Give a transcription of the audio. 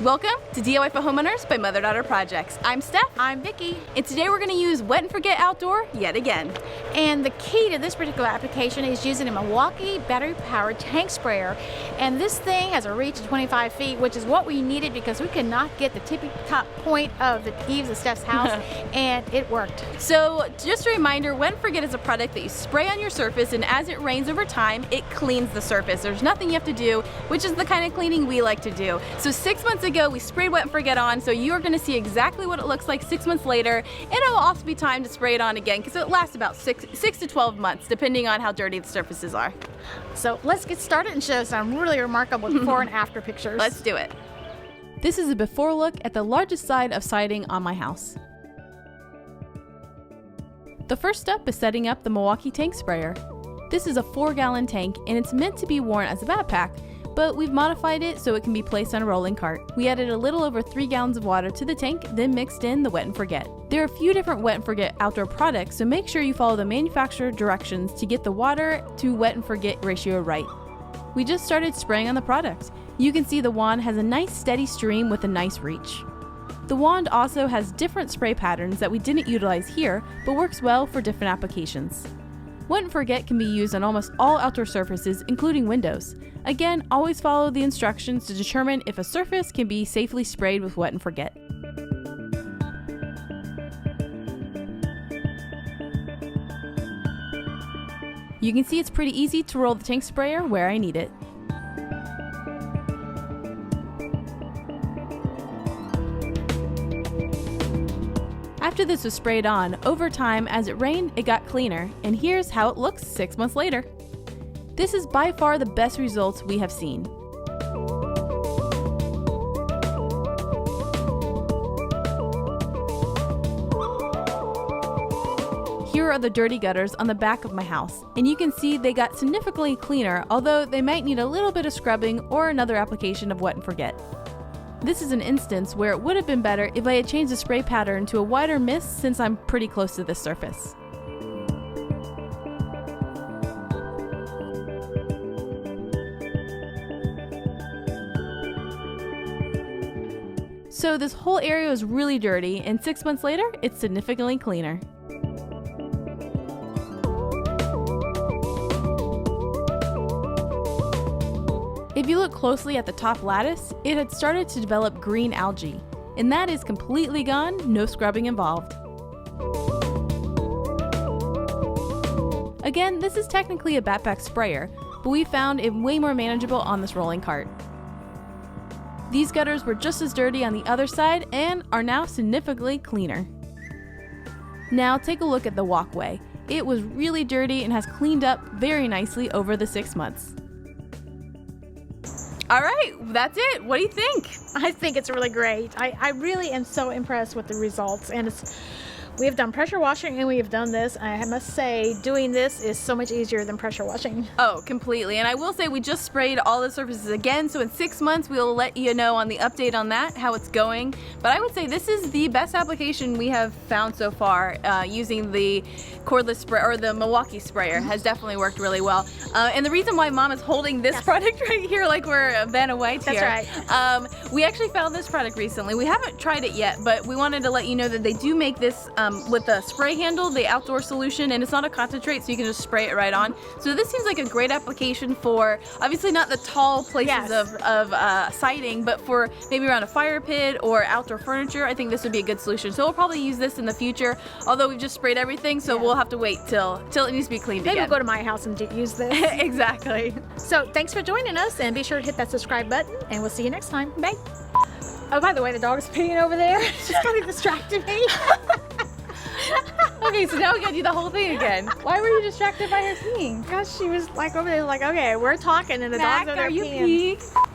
Welcome to DIY for Homeowners by Mother Daughter Projects. I'm Steph. I'm Vicki. And today we're going to use Wet and Forget Outdoor yet again. And the key to this particular application is using a Milwaukee battery-powered tank sprayer. And this thing has a reach of 25 feet, which is what we needed because we could not get the tippy top point of the eaves of Steph's house, and it worked. So just a reminder, Wet and Forget is a product that you spray on your surface, and as it rains over time, it cleans the surface. There's nothing you have to do, which is the kind of cleaning we like to do. So 6 months ago, we sprayed Wet and Forget on, so you're going to see exactly what it looks like 6 months later, and it will also be time to spray it on again because it lasts about 6 to 12 months, depending on how dirty the surfaces are. So let's get started and show some really remarkable before and after pictures. Let's do it. This is a before look at the largest side of siding on my house. The first step is setting up the Milwaukee tank sprayer. This is a 4-gallon tank and it's meant to be worn as a backpack, but we've modified it so it can be placed on a rolling cart. We added a little over 3 gallons of water to the tank, then mixed in the Wet and Forget. There are a few different Wet and Forget outdoor products, so make sure you follow the manufacturer directions to get the water to Wet and Forget ratio right. We just started spraying on the product. You can see the wand has a nice steady stream with a nice reach. The wand also has different spray patterns that we didn't utilize here, but works well for different applications. Wet and Forget can be used on almost all outdoor surfaces, including windows. Again, always follow the instructions to determine if a surface can be safely sprayed with Wet and Forget. You can see it's pretty easy to roll the tank sprayer where I need it. After this was sprayed on, over time as it rained, it got cleaner, and here's how it looks 6 months later. This is by far the best results we have seen. Here are the dirty gutters on the back of my house, and you can see they got significantly cleaner, although they might need a little bit of scrubbing or another application of Wet and Forget. This is an instance where it would have been better if I had changed the spray pattern to a wider mist since I'm pretty close to this surface. So this whole area was really dirty, and 6 months later, it's significantly cleaner. If you look closely at the top lattice, it had started to develop green algae, and that is completely gone, no scrubbing involved. Again, this is technically a backpack sprayer, but we found it way more manageable on this rolling cart. These gutters were just as dirty on the other side and are now significantly cleaner. Now take a look at the walkway. It was really dirty and has cleaned up very nicely over the 6 months. All right, that's it. What do you think? I think it's really great. I really am so impressed with the results, and we have done pressure washing and we have done this. I must say, doing this is so much easier than pressure washing. Oh, completely. And I will say we just sprayed all the surfaces again, so in 6 months we'll let you know on the update on that, how it's going. But I would say this is the best application we have found so far using the cordless spray or the Milwaukee sprayer has definitely worked really well. And the reason why Mom is holding this product right here like we're Vanna White here. That's right. We actually found this product recently. We haven't tried it yet, but we wanted to let you know that they do make this with the spray handle, the outdoor solution, and it's not a concentrate, so you can just spray it right on. So this seems like a great application for, obviously not the tall places of siding, but for maybe around a fire pit or outdoor furniture. I think this would be a good solution. So we'll probably use this in the future, although we've just sprayed everything, so we'll have to wait till it needs to be cleaned Maybe again. we'll go to my house and use this. Exactly. So thanks for joining us, and be sure to hit that subscribe button, and we'll see you next time. Bye. Oh, by the way, the dog is peeing over there. She's kind of distracted me. Okay, so now we gotta do the whole thing again. Why were you distracted by her peeing? Because she was like over there, like, okay, we're talking, and the dog's over there are you peeing. peeing?